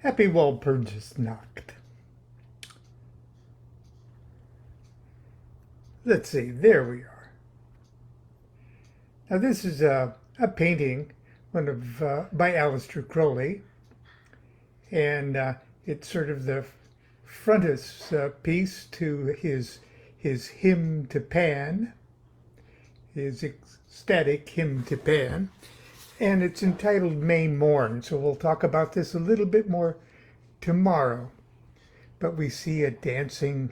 Happy Walpurgis Nacht. Let's see, there we are. Now this is a painting, one of by Aleister Crowley, and it's sort of the frontispiece to his hymn to Pan, his ecstatic hymn to Pan, and it's entitled May Morn. So we'll talk about this a little bit more tomorrow. But we see a dancing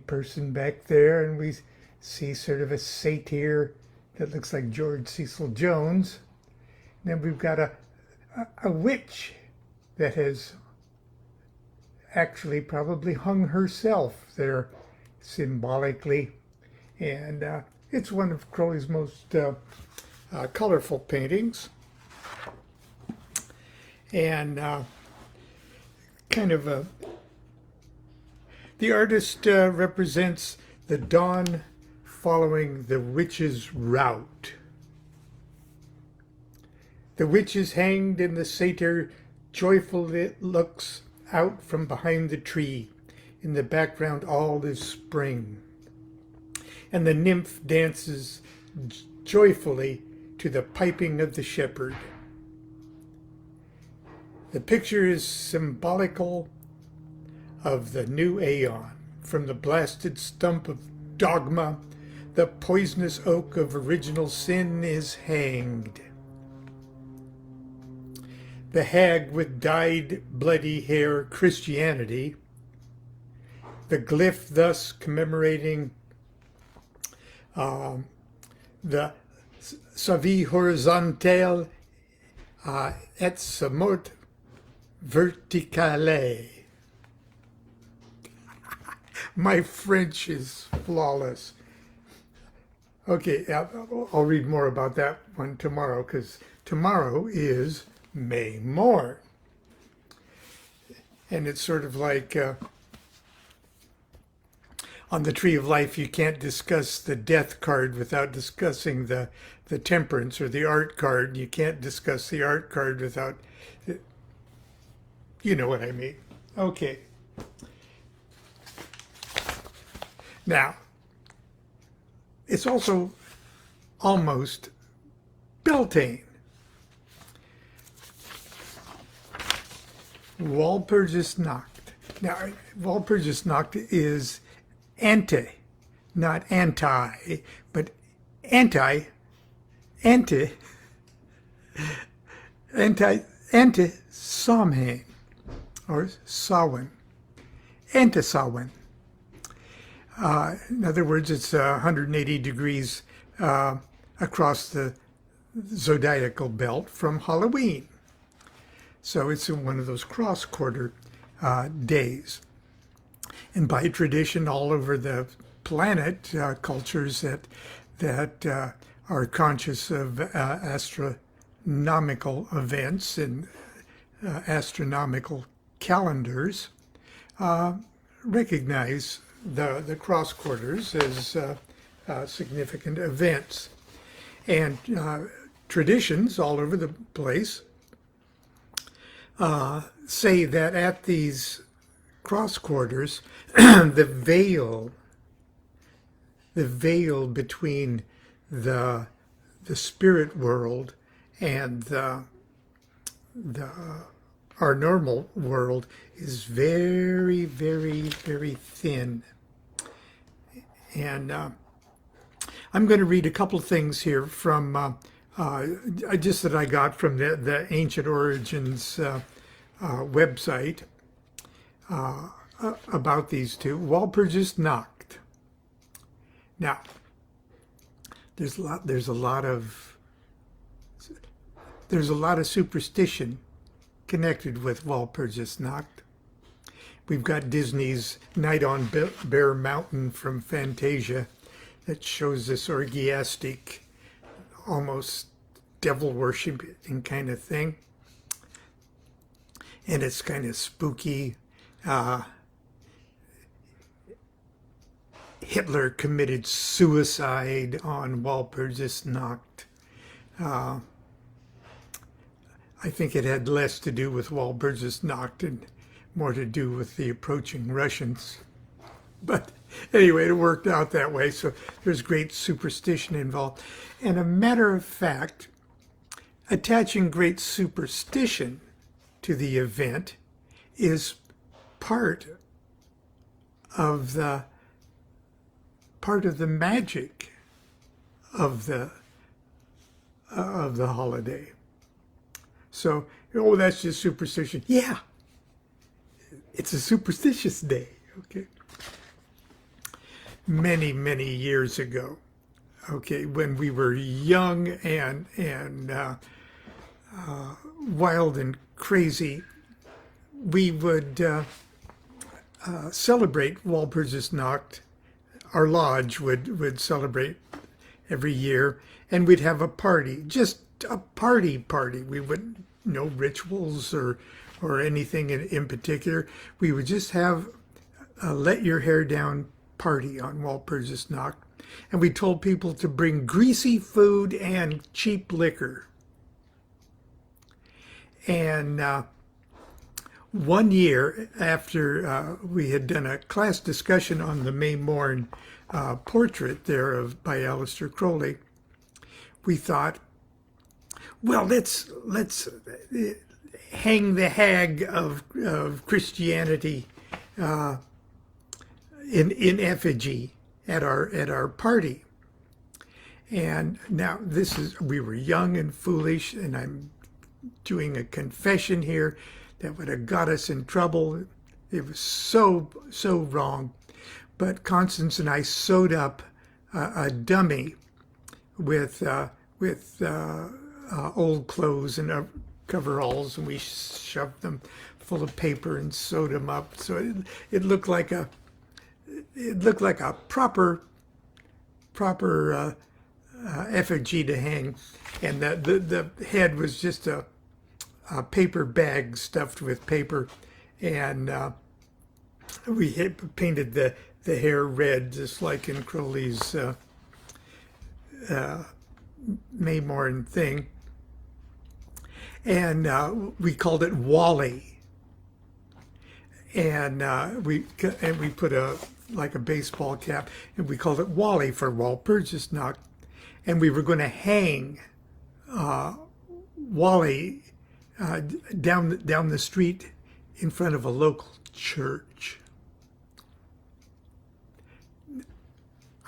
person back there, and we see sort of a satyr that looks like George Cecil Jones. And then we've got a witch that has actually probably hung herself there symbolically. And it's one of Crowley's most colorful paintings. And kind of the artist represents the dawn following the witch's rout. The witch is hanged, and the satyr joyfully looks out from behind the tree. In the background, all is spring. And the nymph dances joyfully to the piping of the shepherd. The picture is symbolical of the new aeon. From the blasted stump of dogma, the poisonous oak of original sin is hanged. The hag with dyed bloody hair, Christianity, the glyph thus commemorating the sa vie horizontale et sa mort verticale. My French is flawless. Okay, I'll read more about that one tomorrow, because tomorrow is May Morn. And it's sort of like on the Tree of Life, you can't discuss the death card without discussing the temperance, or the art card. You can't discuss the art card without, you know what I mean. Okay. Now, it's also almost Beltane. Walpurgis Nacht. Now, Walpurgis Nacht is not anti, but anti Samhain, or Samhain, anti-Samhain. In other words, it's 180 degrees across the zodiacal belt from Halloween. So it's one of those cross-quarter days. And by tradition, all over the planet, cultures that are conscious of astronomical events and astronomical calendars recognize the cross quarters as significant events. And traditions all over the place say that at these cross quarters, the veil between the spirit world and our normal world is very, very, very thin. And I'm going to read a couple things here from just that I got from the Ancient Origins website about these two. Walpurgis Nacht. Now, there's a lot of superstition connected with Walpurgis Nacht. We've got Disney's Night on Bear Mountain from Fantasia that shows this orgiastic, almost devil worshiping kind of thing. And it's kind of spooky. Hitler committed suicide on Walpurgis Nacht. I think it had less to do with Walpurgisnacht and more to do with the approaching Russians. But anyway, it worked out that way. So there's great superstition involved. And a matter of fact, attaching great superstition to the event is part of the magic of the holiday. So, oh, that's just superstition. Yeah, it's a superstitious day. Okay. Many, many years ago, okay, when we were young and wild and crazy, we would celebrate Walpurgisnacht. Our lodge would celebrate every year, and we'd have a party, just a party. We wouldn't, no rituals or anything in particular. We would just have a let your hair down party on Walpurgisnacht, and we told people to bring greasy food and cheap liquor. And one year after we had done a class discussion on the May Morn portrait there by Aleister Crowley, we thought, well, let's hang the hag of Christianity in effigy at our party. And now we were young and foolish, and I'm doing a confession here that would have got us in trouble. It was so wrong. But Constance and I sewed up a dummy with old clothes and coveralls, and we shoved them full of paper and sewed them up. So it looked like a proper effigy to hang, and the head was just a paper bag stuffed with paper, and we had painted the hair red, just like in Crowley's May Morn thing, and we called it Wally, and we put a baseball cap, and we called it Wally for Walpurgisnacht, and we were going to hang Wally down the street in front of a local church.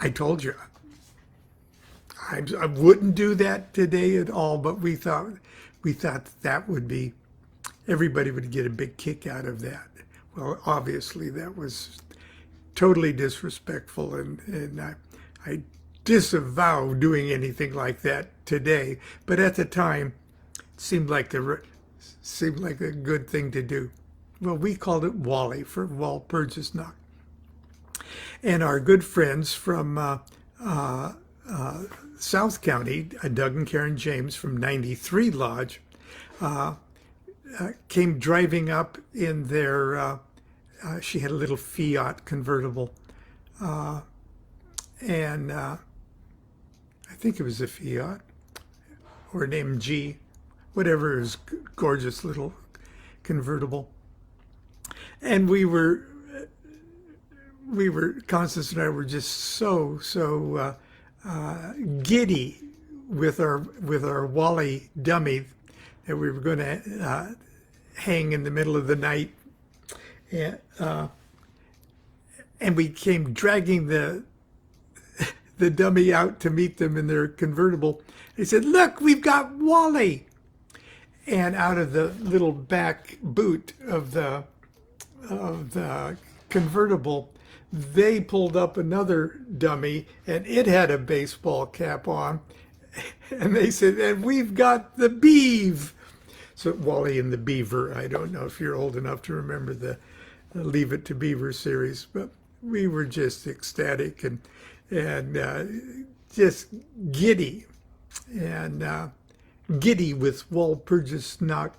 I told you, I wouldn't do that today at all, but we thought that would be, everybody would get a big kick out of that. Well, obviously that was totally disrespectful, and I disavow doing anything like that today. But at the time, it seemed like a good thing to do. Well, we called it Wally for Walpurgisnacht. And our good friends from South County, Doug and Karen James from 93 Lodge, came driving up in their, she had a little Fiat convertible, and I think it was a Fiat or an MG, whatever, it was gorgeous little convertible. And we were, Constance and I were just so giddy with our Wally dummy that we were going to hang in the middle of the night, and we came dragging the dummy out to meet them in their convertible. They said, "Look, we've got Wally!" And out of the little back boot of the convertible, they pulled up another dummy, and it had a baseball cap on. And they said, "And we've got the Beeve." So Wally and the Beaver. I don't know if you're old enough to remember the Leave It to Beaver series, but we were just ecstatic and just giddy, and giddy with Walpurgisnacht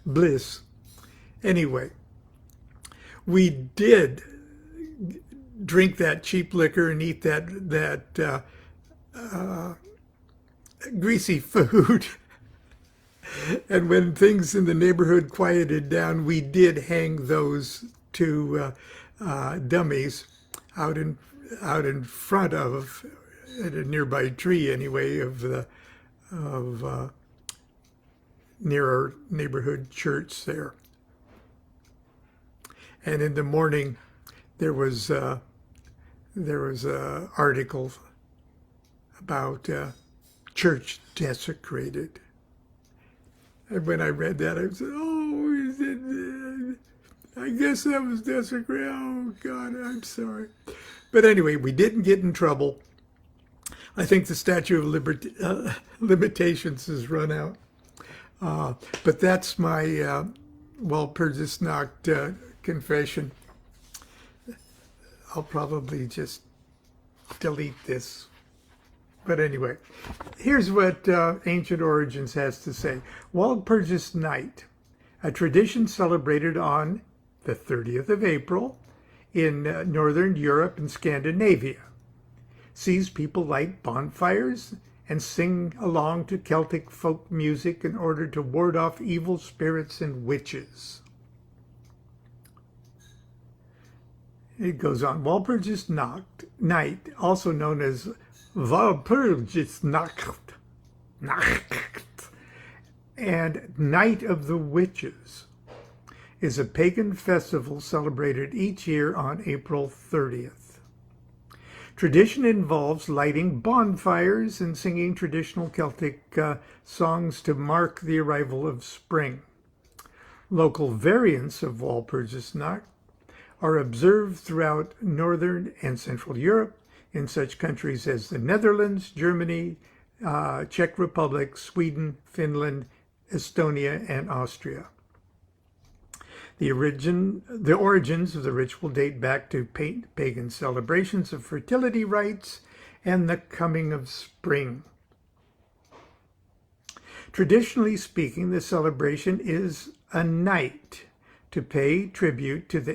bliss. Anyway, we did drink that cheap liquor and eat that greasy food. And when things in the neighborhood quieted down, we did hang those two dummies out in front of at a nearby tree anyway of near our neighborhood church there. And in the morning, there was a article about church desecrated. And when I read that, I said, "Oh, I guess that was desecrated. Oh God, I'm sorry." But anyway, we didn't get in trouble. I think the statute of limitations has run out. But that's my Walpurgis Nacht confession. I'll probably just delete this. But anyway, here's what Ancient Origins has to say. Walpurgis Night, a tradition celebrated on the 30th of April in Northern Europe and Scandinavia, sees people light bonfires and sing along to Celtic folk music in order to ward off evil spirits and witches. It goes on. Walpurgis Night, also known as Walpurgis Nacht, and Night of the Witches, is a pagan festival celebrated each year on April 30th. Tradition involves lighting bonfires and singing traditional Celtic songs to mark the arrival of spring. Local variants of Walpurgis Nacht are observed throughout Northern and Central Europe in such countries as the Netherlands, Germany, Czech Republic, Sweden, Finland, Estonia, and Austria. The origins of the ritual date back to pagan celebrations of fertility rites and the coming of spring. Traditionally speaking, the celebration is a night to pay tribute to the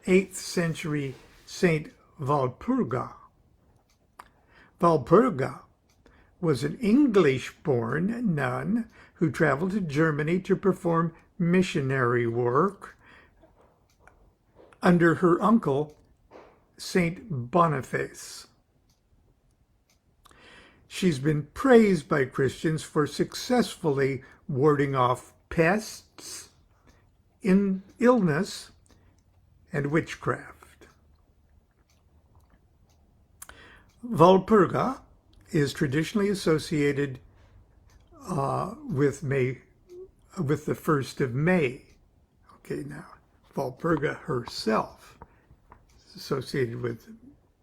8th century Saint Walpurga. Walpurga was an English-born nun who traveled to Germany to perform missionary work under her uncle, Saint Boniface. She's been praised by Christians for successfully warding off pests, illness, and witchcraft. Walpurga is traditionally associated with the 1st of May. Okay, now Walpurga herself is associated with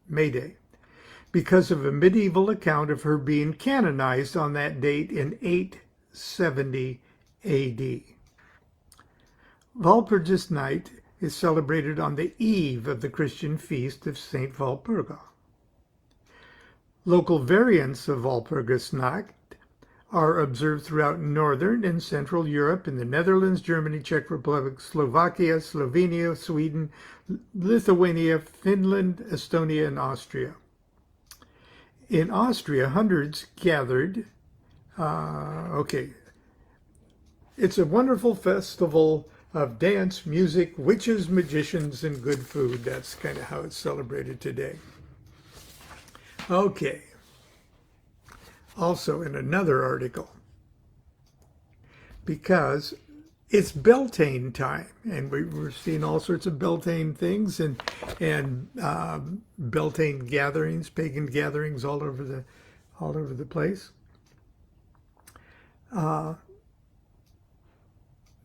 May Day because of a medieval account of her being canonized on that date in 870 AD. Walpurgis Night is celebrated on the eve of the Christian feast of Saint Walpurga. Local variants of Walpurgis Nacht are observed throughout Northern and Central Europe in the Netherlands, Germany, Czech Republic, Slovakia, Slovenia, Sweden, Lithuania, Finland, Estonia, and Austria. In Austria, hundreds gathered. It's a wonderful festival of dance, music, witches, magicians, and good food. That's kind of how it's celebrated today. Okay. Also in another article, because it's Beltane time, and we're seeing all sorts of Beltane things and Beltane gatherings, pagan gatherings all over the place.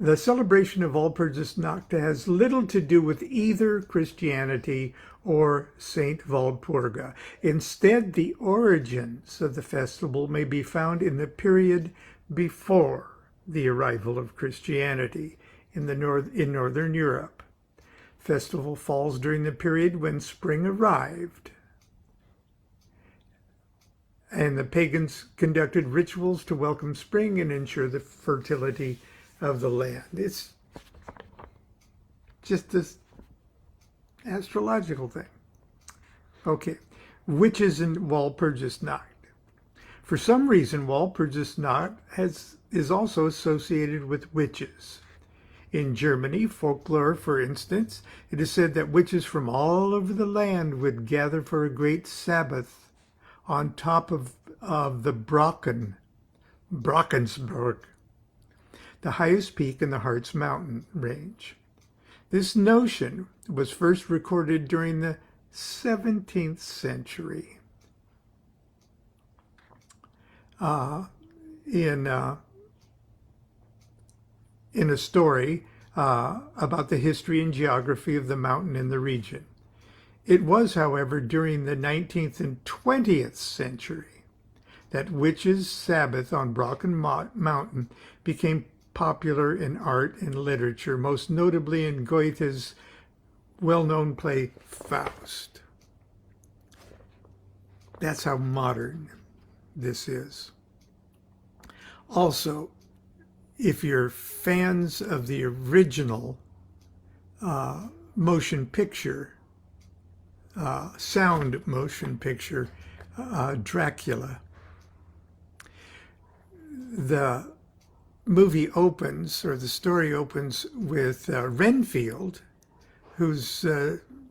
The celebration of Walpurgis Nacht has little to do with either Christianity or Saint Walpurga. Instead, the origins of the festival may be found in the period before the arrival of Christianity in Northern Europe. Festival falls during the period when spring arrived, and the pagans conducted rituals to welcome spring and ensure the fertility of the land. It's just this astrological thing. Okay, witches and Walpurgis Nacht. For some reason, Walpurgis Nacht is also associated with witches. In Germany, folklore, for instance, it is said that witches from all over the land would gather for a great Sabbath on top of the Brockensberg, the highest peak in the Harz mountain range. This notion was first recorded during the 17th century in a story about the history and geography of the mountain in the region. It was, however, during the 19th and 20th century that witches' Sabbath on Brocken Mountain became popular in art and literature, most notably in Goethe's well-known play Faust. That's how modern this is. Also, if you're fans of the original motion picture, sound motion picture, Dracula, the movie opens, or the story opens, with Renfield, who's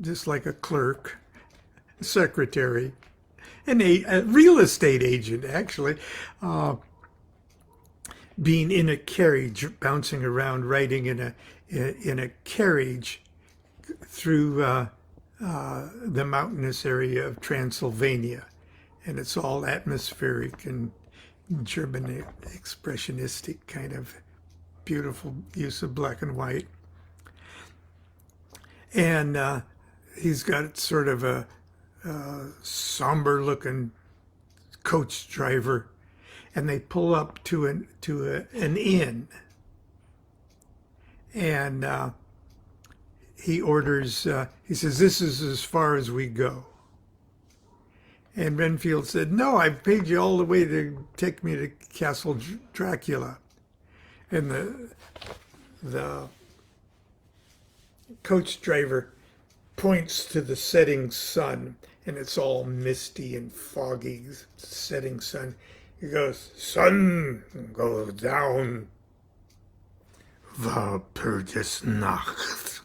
just like a clerk, secretary, a real estate agent, actually, being in a carriage, bouncing around, riding in a carriage through the mountainous area of Transylvania, and it's all atmospheric and German expressionistic kind of beautiful use of black and white. And he's got sort of a somber-looking coach driver, and they pull up to an inn, and he orders. He says, "This is as far as we go." And Renfield said, "No, I've paid you all the way to take me to Castle Dracula." And the coach driver points to the setting sun, and it's all misty and foggy, setting sun. He goes, "Sun goes down, Walpurgis Nacht."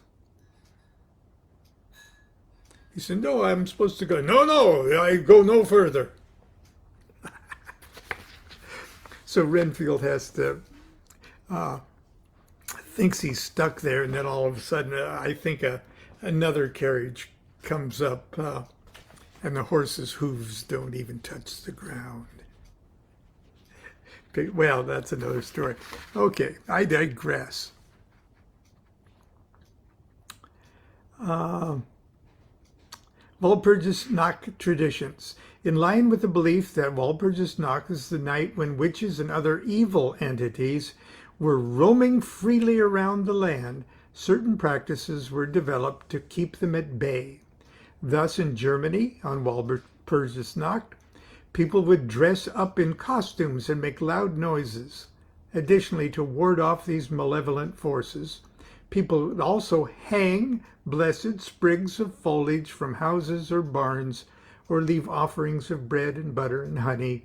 He said, "No, I'm supposed to go." No, I go no further. So Renfield has to, thinks he's stuck there, and then all of a sudden, I think another carriage comes up, and the horse's hooves don't even touch the ground. Well, that's another story. Okay, I digress. Walpurgis Nacht traditions. In line with the belief that Walpurgis Nacht is the night when witches and other evil entities were roaming freely around the land, certain practices were developed to keep them at bay. Thus, in Germany, on Walpurgis Nacht, people would dress up in costumes and make loud noises. Additionally, to ward off these malevolent forces, people would also hang blessed sprigs of foliage from houses or barns, or leave offerings of bread and butter and honey.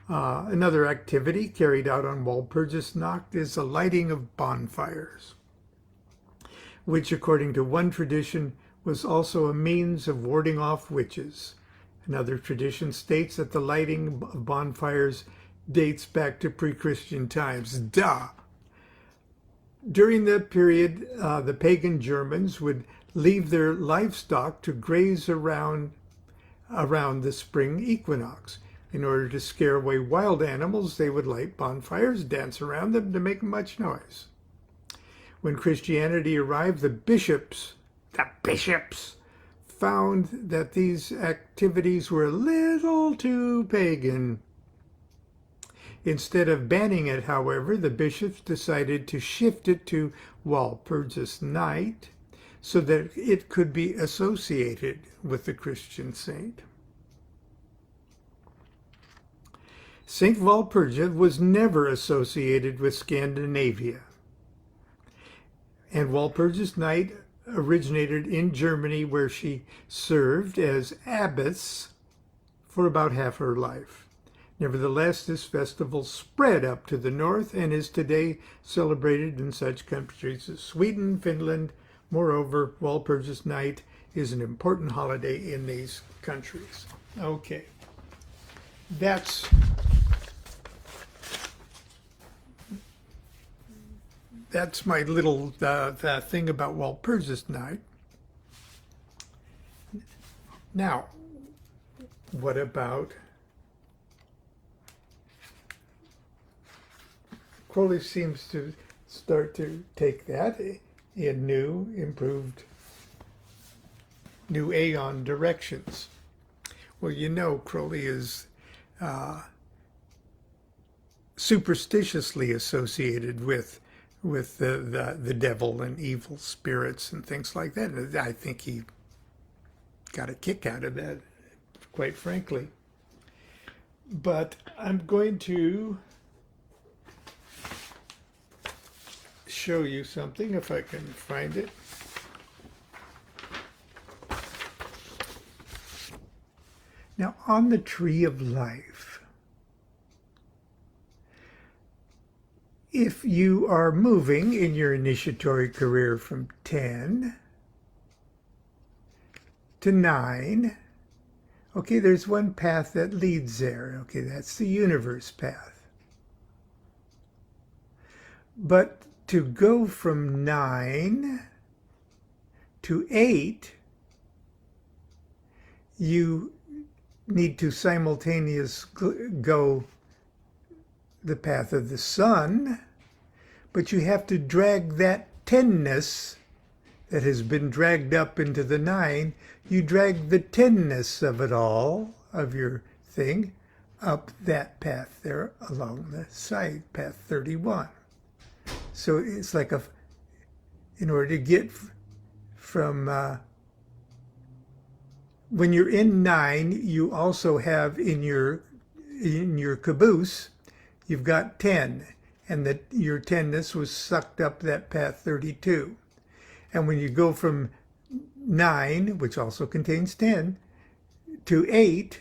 Another activity carried out on Walpurgis Nacht is the lighting of bonfires, which, according to one tradition, was also a means of warding off witches. Another tradition states that the lighting of bonfires dates back to pre-Christian times. Duh! During that period, the pagan Germans would leave their livestock to graze around the spring equinox. In order to scare away wild animals, they would light bonfires, dance around them to make much noise. When Christianity arrived, the bishops found that these activities were a little too pagan. Instead of banning it, however, the bishops decided to shift it to Walpurgis Night so that it could be associated with the Christian saint. Saint Walpurga was never associated with Scandinavia, and Walpurgis Night originated in Germany, where she served as abbess for about half her life. Nevertheless, this festival spread up to the north and is today celebrated in such countries as Sweden, Finland. Moreover, Walpurgis Night is an important holiday in these countries. Okay, that's my little thing about Walpurgis Night. Now, what about Crowley seems to start to take that in new, improved, new aeon directions. Well, you know, Crowley is superstitiously associated with the devil and evil spirits and things like that. And I think he got a kick out of that, quite frankly. But I'm going to show you something if I can find it. Now, on the Tree of Life, if you are moving in your initiatory career from 10 to 9, okay, there's one path that leads there. Okay, that's the universe path. But to go from 9 to 8, you need to simultaneously go the path of the sun, but you have to drag that 10ness that has been dragged up into the 9, you drag the 10ness of it all, of your thing, up that path there along the side, path 31. So it's like in order to get from, when you're in 9, you also have in your caboose, you've got 10, and your 10ness was sucked up that path 32. And when you go from 9, which also contains 10, to 8,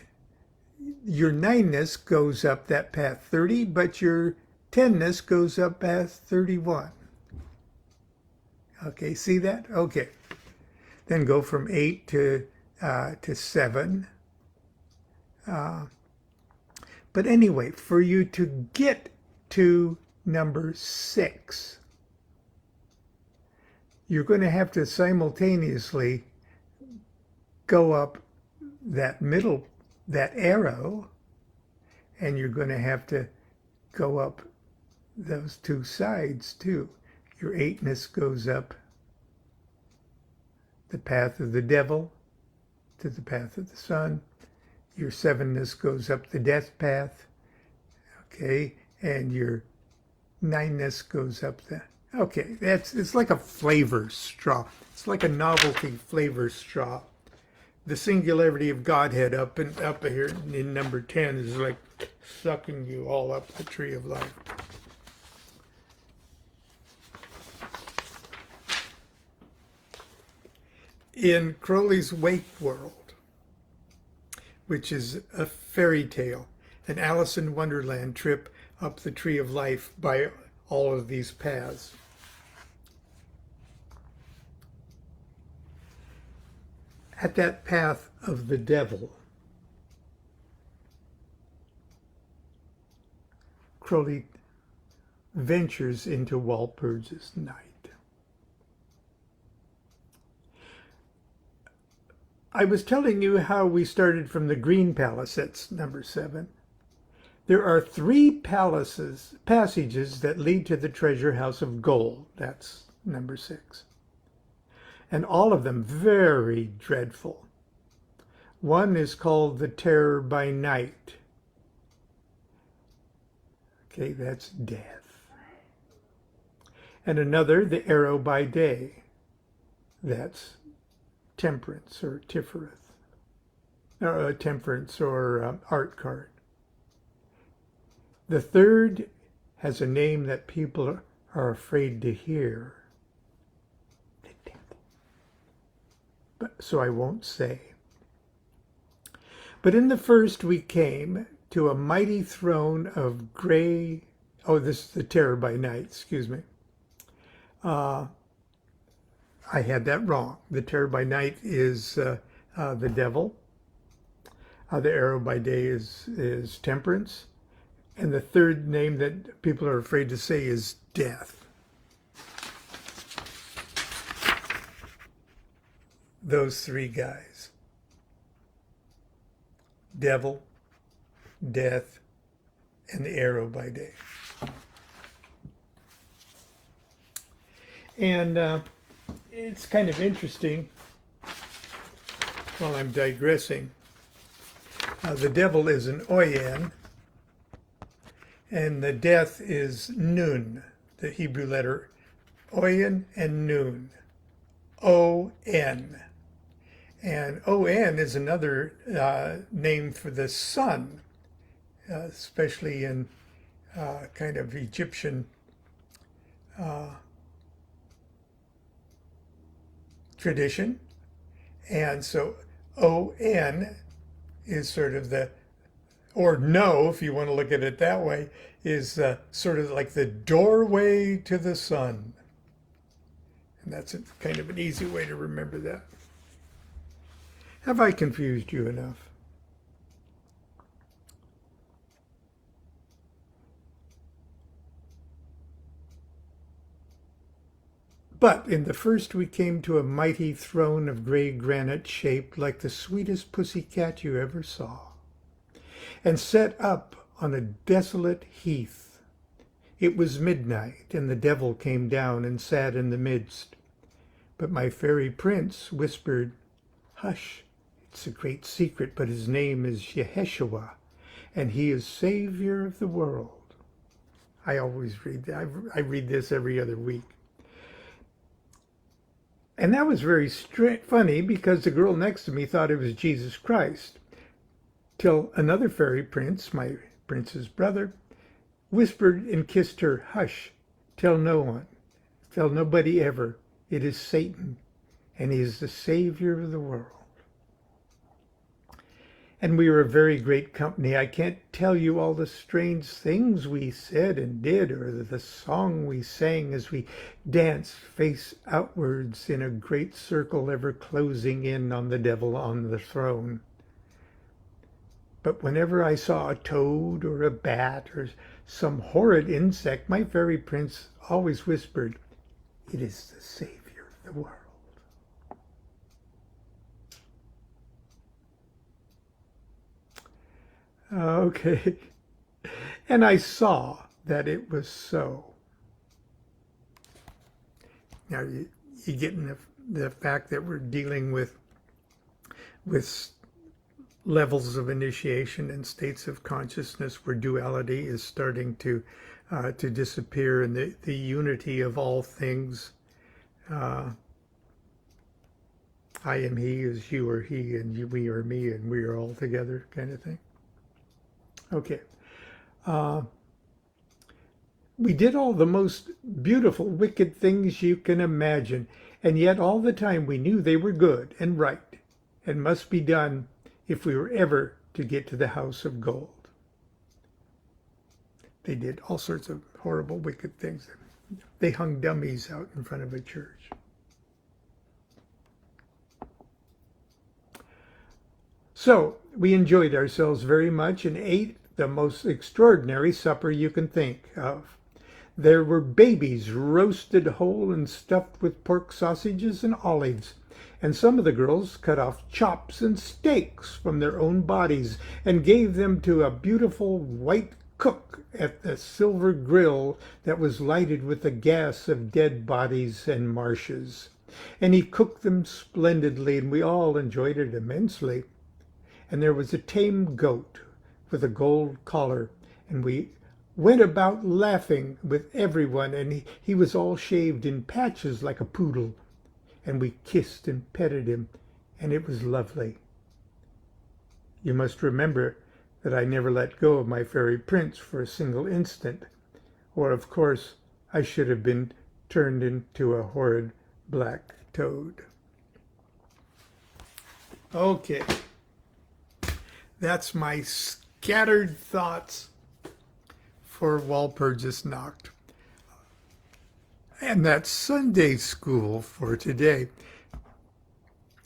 your 9ness goes up that path 30, but your 10ness goes up path 31. Okay, see that? Okay. Then go from 8 to 7. But anyway, for you to get to number 6, you're going to have to simultaneously go up that middle, that arrow, and you're going to have to go up those two sides too. Your 8ness goes up the path of the devil to the path of the sun. Your 7ness goes up the death path, okay, and your 9ness goes up the, okay, it's like a flavor straw. It's like a novelty flavor straw. The singularity of Godhead up here in number 10 is like sucking you all up the tree of life. In Crowley's Wake World, which is a fairy tale, an Alice in Wonderland trip up the tree of life by all of these paths. At that path of the devil, Crowley ventures into Walpurgis Night. I was telling you how we started from the Green Palace, that's number 7. There are 3 passages that lead to the treasure house of gold, that's number 6. And all of them very dreadful. One is called the Terror by Night. Okay, that's death. And another, the Arrow by Day. That's temperance or Tifereth. Temperance or art card. The third has a name that people are afraid to hear. So I won't say. But in the first we came to a mighty throne of gray. Oh, this is the terror by night, excuse me. I had that wrong. The terror by night is the devil. The arrow by day is temperance. And the third name that people are afraid to say is death. Those three guys. Devil, death, and the arrow by day. And it's kind of interesting, while I'm digressing, the devil is an oyen, and the death is nun, the Hebrew letter oyen and nun, O-N. And O-N is another name for the sun, especially in kind of Egyptian tradition. And so O-N is sort of the, or no, if you want to look at it that way, is sort of like the doorway to the sun. And that's kind of an easy way to remember that. Have I confused you enough? But in the first we came to a mighty throne of gray granite shaped like the sweetest pussycat you ever saw, and set up on a desolate heath. It was midnight, and the devil came down and sat in the midst. But my fairy prince whispered, "Hush, it's a great secret, but his name is Yeshua, and he is Savior of the world." I always read that. I read this every other week. And that was very funny because the girl next to me thought it was Jesus Christ, till another fairy prince, my prince's brother, whispered and kissed her, "Hush, tell no one, tell nobody ever. It is Satan, and he is the Savior of the world." And we were a very great company. I can't tell you all the strange things we said and did, or the song we sang as we danced face outwards in a great circle, ever closing in on the devil on the throne. But whenever I saw a toad or a bat or some horrid insect, my fairy prince always whispered, "It is the Savior of the world." Okay. And I saw that it was so. Now you get in the fact that we're dealing with levels of initiation and states of consciousness where duality is starting to disappear, and the unity of all things. I am he as you are he, and we are me, and we are all together, kind of thing. Okay. We did all the most beautiful, wicked things you can imagine, and yet all the time we knew they were good and right and must be done if we were ever to get to the house of gold. They did all sorts of horrible, wicked things. They hung dummies out in front of a church. So we enjoyed ourselves very much and ate the most extraordinary supper you can think of. There were babies roasted whole and stuffed with pork sausages and olives, and some of the girls cut off chops and steaks from their own bodies and gave them to a beautiful white cook at the silver grill that was lighted with the gas of dead bodies and marshes. And he cooked them splendidly, and we all enjoyed it immensely. And there was a tame goat with a gold collar, and we went about laughing with everyone, and he was all shaved in patches like a poodle, and we kissed and petted him, and it was lovely. You must remember that I never let go of my fairy prince for a single instant, or of course I should have been turned into a horrid black toad. Okay. That's my scattered thoughts for Walpurgis Nacht. And that's Sunday school for today.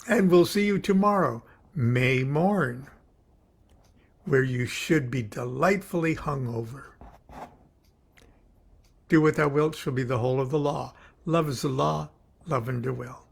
And we'll see you tomorrow, May morn, where you should be delightfully hungover. Do what thou wilt shall be the whole of the law. Love is the law, love and do well.